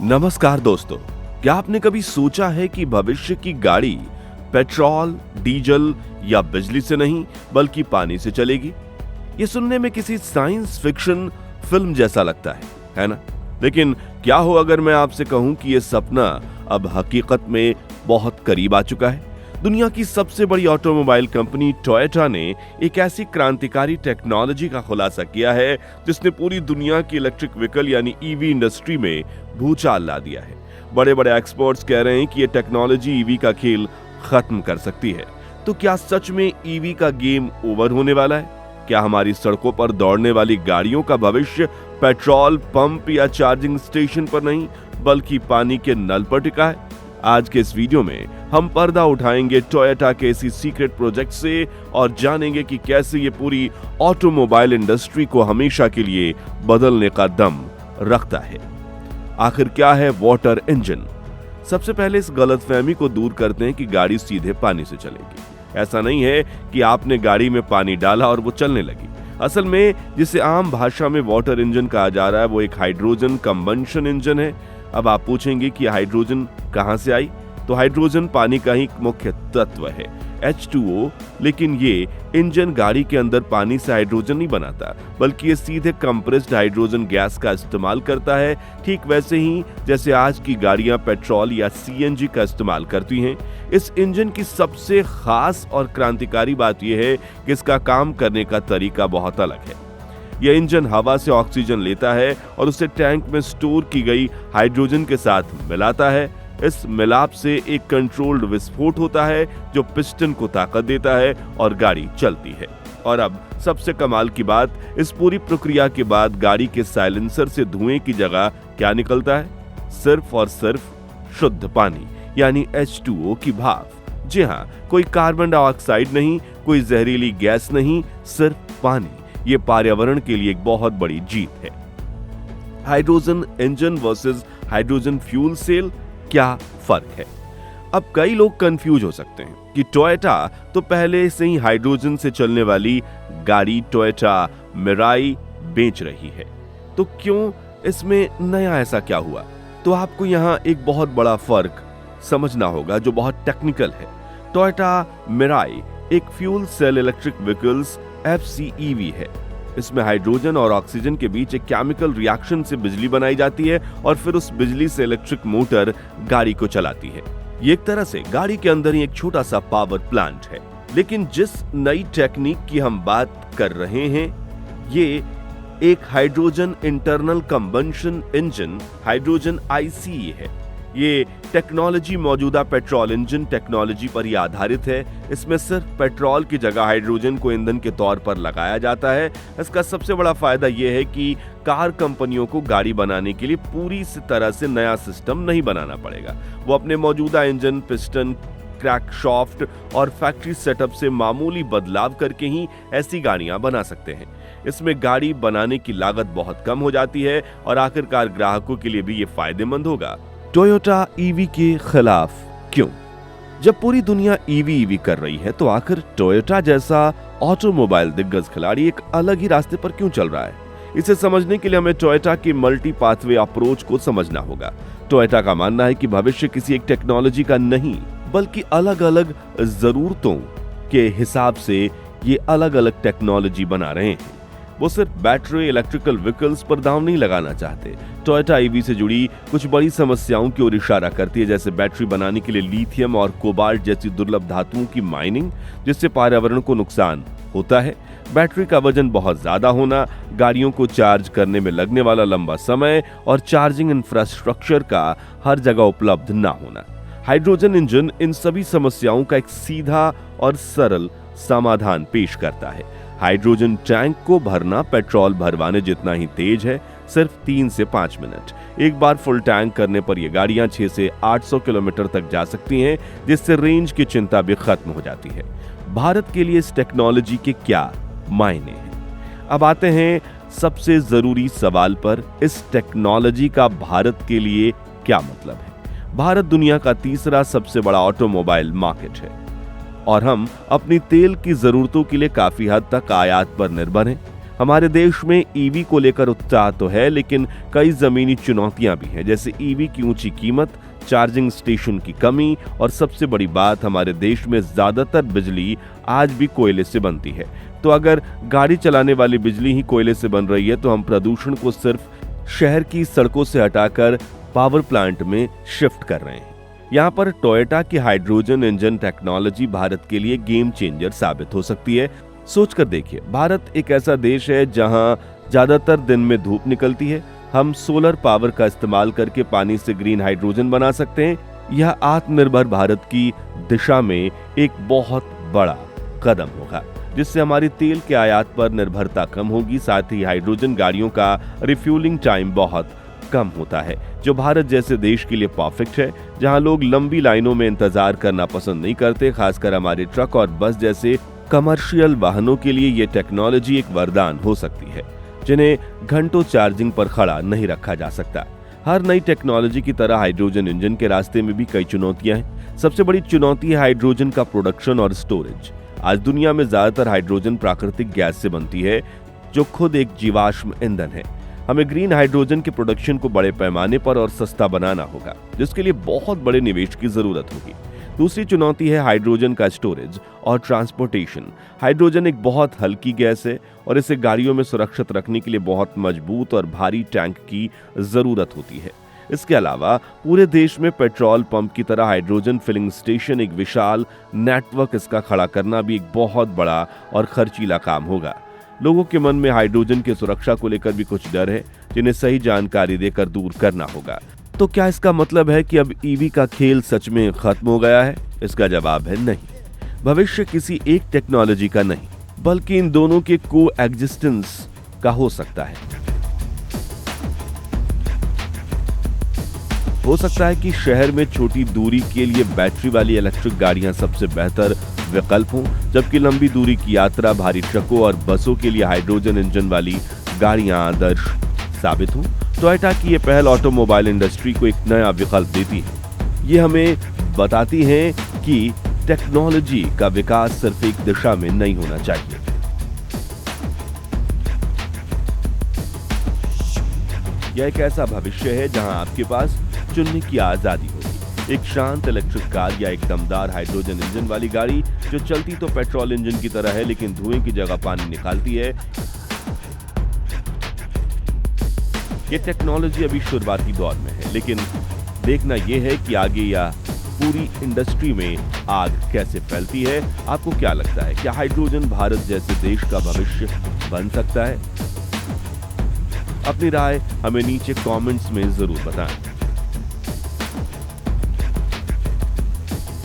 नमस्कार दोस्तों, क्या आपने कभी सोचा है कि भविष्य की गाड़ी पेट्रोल, डीजल या बिजली से नहीं बल्कि पानी से चलेगी? ये सुनने में किसी साइंस फिक्शन फिल्म जैसा लगता है ना? लेकिन क्या हो अगर मैं आपसे कहूं कि ये सपना अब हकीकत में बहुत करीब आ चुका है। दुनिया की सबसे बड़ी ऑटोमोबाइल कंपनी टोयोटा ने एक ऐसी क्रांतिकारी टेक्नोलॉजी का खुलासा किया है जिसने पूरी दुनिया की इलेक्ट्रिक व्हीकल यानी ईवी इंडस्ट्री में भूचाल ला दिया है। बड़े बड़े एक्सपर्ट्स कह रहे हैं कि ये टेक्नोलॉजी ईवी का खेल खत्म कर सकती है। तो क्या सच में ईवी का गेम ओवर होने वाला है? क्या हमारी सड़कों पर दौड़ने वाली गाड़ियों का भविष्य पेट्रोल पंप या चार्जिंग स्टेशन पर नहीं बल्कि पानी के नल पर टिका है? आज के इस वीडियो में हम पर्दा उठाएंगे टोयोटा के इसी सीक्रेट प्रोजेक्ट से और जानेंगे कि कैसे ये पूरी ऑटोमोबाइल इंडस्ट्री को हमेशा के लिए बदलने का दम रखता है। आखिर क्या है वाटर इंजन? सबसे पहले इस गलतफहमी को दूर करते हैं कि गाड़ी सीधे पानी से चलेगी। ऐसा नहीं है कि आपने गाड़ी में पानी डाला और वो चलने लगी। असल में जिसे आम भाषा में वाटर इंजन कहा जा रहा है वो एक हाइड्रोजन कंबंशन इंजन है। अब आप पूछेंगे कि हाइड्रोजन कहां से आई? तो हाइड्रोजन पानी का ही मुख्य तत्व है, H2O, लेकिन ये इंजन गाड़ी के अंदर पानी से हाइड्रोजन नहीं बनाता बल्कि ये सीधे कंप्रेस्ड हाइड्रोजन गैस का इस्तेमाल करता है, ठीक वैसे ही जैसे आज की गाड़ियां पेट्रोल या CNG का इस्तेमाल करती हैं। इस इंजन की सबसे खास और क्रांतिकारी बात यह है कि इसका काम करने का तरीका बहुत अलग है। यह इंजन हवा से ऑक्सीजन लेता है और उसे टैंक में स्टोर की गई हाइड्रोजन के साथ मिलाता है। इस मिलाप से एक कंट्रोल्ड विस्फोट होता है जो पिस्टन को ताकत देता है और गाड़ी चलती है। और अब सबसे कमाल की बात, इस पूरी प्रक्रिया के बाद गाड़ी के साइलेंसर से धुएं की जगह क्या निकलता है? सिर्फ और सिर्फ शुद्ध पानी यानी H2O की भाप। जी हाँ, कोई कार्बन डाइऑक्साइड नहीं, कोई जहरीली गैस नहीं, सिर्फ पानी। ये पर्यावरण के लिए एक बहुत बड़ी जीत है। Hydrogen engine versus hydrogen fuel cell, क्या फर्क है? अब कई लोग कंफ्यूज हो सकते हैं कि टोयोटा तो पहले से ही हाइड्रोजन से चलने वाली गाड़ी टोयोटा मिराई बेच रही है, तो क्यों इसमें नया ऐसा क्या हुआ? तो आपको यहाँ एक बहुत बड़ा फर्क समझना होगा जो बहुत टेक्निकल है। टोयोटा मिराई एक fuel cell electric vehicles FCEV है। इसमें हाइड्रोजन और ऑक्सीजन के बीच एक केमिकल रिएक्शन से बिजली बनाई जाती है और फिर उस बिजली से इलेक्ट्रिक मोटर गाड़ी को चलाती है। ये एक तरह से गाड़ी के अंदर ही एक छोटा सा पावर प्लांट है। लेकिन जिस नई टेक्निक की हम बात कर रहे हैं ये एक hydrogen internal combustion engine, hydrogen ICE है। ये टेक्नोलॉजी मौजूदा पेट्रोल इंजन टेक्नोलॉजी पर ही आधारित है। इसमें सिर्फ पेट्रोल की जगह हाइड्रोजन को ईंधन के तौर पर लगाया जाता है। इसका सबसे बड़ा फायदा यह है कि कार कंपनियों को गाड़ी बनाने के लिए पूरी तरह से नया सिस्टम नहीं बनाना पड़ेगा। वो अपने मौजूदा इंजन, पिस्टन, क्रैंकशाफ्ट और फैक्ट्री सेटअप से मामूली बदलाव करके ही ऐसी गाड़ियां बना सकते हैं। इसमें गाड़ी बनाने की लागत बहुत कम हो जाती है और आखिरकार ग्राहकों के लिए भी ये फायदेमंद होगा। टोयोटा ईवी के खिलाफ क्यों? जब पूरी दुनिया ईवी कर रही है तो आखिर टोयोटा जैसा ऑटोमोबाइल दिग्गज खिलाड़ी एक अलग ही रास्ते पर क्यों चल रहा है? इसे समझने के लिए हमें टोयोटा की मल्टी पाथवे अप्रोच को समझना होगा। टोयोटा का मानना है कि भविष्य किसी एक टेक्नोलॉजी का नहीं बल्कि अलग अलग जरूरतों के हिसाब से ये अलग अलग टेक्नोलॉजी बना रहे हैं। वो सिर्फ बैटरी इलेक्ट्रिकल व्हीकल्स पर दांव नहीं लगाना चाहते। टोयोटा ईवी से जुड़ी कुछ बड़ी समस्याओं की ओर इशारा करती है, जैसे बैटरी बनाने के लिए लिथियम और कोबाल्ट जैसी दुर्लभ धातुओं की माइनिंग, जिससे पर्यावरण को नुकसान होता है। बैटरी का वजन बहुत ज्यादा होना, गाड़ियों को चार्ज करने में लगने वाला लंबा समय और चार्जिंग इंफ्रास्ट्रक्चर का हर जगह उपलब्ध ना होना। हाइड्रोजन इंजन इन सभी समस्याओं का एक सीधा और सरल समाधान पेश करता है। हाइड्रोजन टैंक को भरना पेट्रोल भरवाने जितना ही तेज है, सिर्फ 3 से 5 मिनट। एक बार फुल टैंक करने पर ये गाड़ियां 600 से 800 किलोमीटर तक जा सकती हैं, जिससे रेंज की चिंता भी खत्म हो जाती है। भारत के लिए इस टेक्नोलॉजी के क्या मायने हैं? अब आते हैं सबसे जरूरी सवाल पर, इस टेक्नोलॉजी का भारत के लिए क्या मतलब है? भारत दुनिया का तीसरा सबसे बड़ा ऑटोमोबाइल मार्केट है और हम अपनी तेल की जरूरतों के लिए काफी हद तक आयात पर निर्भर हैं। हमारे देश में ईवी को लेकर उत्साह तो है, लेकिन कई जमीनी चुनौतियां भी हैं, जैसे ईवी की ऊंची कीमत, चार्जिंग स्टेशन की कमी और सबसे बड़ी बात, हमारे देश में ज्यादातर बिजली आज भी कोयले से बनती है। तो अगर गाड़ी चलाने वाली बिजली ही कोयले से बन रही है तो हम प्रदूषण को सिर्फ शहर की सड़कों से हटाकर पावर प्लांट में शिफ्ट कर रहे हैं। यहाँ पर टोयोटा की हाइड्रोजन इंजन टेक्नोलॉजी भारत के लिए गेम चेंजर साबित हो सकती है। सोचकर देखिए, भारत एक ऐसा देश है जहाँ ज्यादातर दिन में धूप निकलती है। हम सोलर पावर का इस्तेमाल करके पानी से ग्रीन हाइड्रोजन बना सकते हैं। यह आत्मनिर्भर भारत की दिशा में एक बहुत बड़ा कदम होगा, जिससे हमारी तेल के आयात पर निर्भरता कम होगी। साथ ही हाइड्रोजन गाड़ियों का रिफ्यूलिंग टाइम बहुत कम होता है, जो भारत जैसे देश के लिए परफेक्ट है, जहां लोग लंबी लाइनों में इंतजार करना पसंद नहीं करते। खासकर हमारे ट्रक और बस जैसे कमर्शियल वाहनों के लिए ये टेक्नोलॉजी एक वरदान हो सकती है, जिन्हें घंटों चार्जिंग पर खड़ा नहीं रखा जा सकता। हर नई टेक्नोलॉजी की तरह हाइड्रोजन इंजन के रास्ते में भी कई चुनौतियां हैं। सबसे बड़ी चुनौती है हाइड्रोजन का प्रोडक्शन और स्टोरेज। आज दुनिया में ज्यादातर हाइड्रोजन प्राकृतिक गैस से बनती है, जो खुद एक जीवाश्म ईंधन है। हमें ग्रीन हाइड्रोजन के प्रोडक्शन को बड़े पैमाने पर और सस्ता बनाना होगा, जिसके लिए बहुत बड़े निवेश की जरूरत होगी। दूसरी चुनौती है हाइड्रोजन का स्टोरेज और ट्रांसपोर्टेशन। हाइड्रोजन एक बहुत हल्की गैस है और इसे गाड़ियों में सुरक्षित रखने के लिए बहुत मजबूत और भारी टैंक की जरूरत होती है। इसके अलावा पूरे देश में पेट्रोल पंप की तरह हाइड्रोजन फिलिंग स्टेशन, एक विशाल नेटवर्क, इसका खड़ा करना भी एक बहुत बड़ा और खर्चीला काम होगा। लोगों के मन में हाइड्रोजन की सुरक्षा को लेकर भी कुछ डर है, जिन्हें सही जानकारी देकर दूर करना होगा। तो क्या इसका मतलब है कि अब ईवी का खेल सच में खत्म हो गया है? इसका जवाब है नहीं। भविष्य किसी एक टेक्नोलॉजी का नहीं, बल्कि इन दोनों के को एग्जिस्टेंस का हो सकता है। हो सकता है कि शहर में छोटी दूरी के लिए बैटरी वाली इलेक्ट्रिक गाड़ियां सबसे बेहतर विकल्प हों, जबकि लंबी दूरी की यात्रा, भारी ट्रकों और बसों के लिए हाइड्रोजन इंजन वाली गाड़ियां आदर्श साबित हों। टोयोटा की ये पहल ऑटोमोबाइल इंडस्ट्री को एक नया विकल्प देती है। ये हमें बताती है कि टेक्नोलॉजी का विकास सिर्फ एक दिशा में नहीं होना चाहिए। यह एक ऐसा भविष्य है जहां आपके पास चुनने की आजादी होगी। एक शांत इलेक्ट्रिक कार या एक दमदार हाइड्रोजन इंजन वाली गाड़ी जो चलती तो पेट्रोल इंजन की तरह है, लेकिन धुएं की जगह पानी निकालती है। ये टेक्नोलॉजी अभी शुरुआती दौर में है, लेकिन देखना यह है कि आगे या पूरी इंडस्ट्री में आग कैसे फैलती है। आपको क्या लगता है, क्या हाइड्रोजन भारत जैसे देश का भविष्य बन सकता है? अपनी राय हमें नीचे कमेंट्स में जरूर बताएं।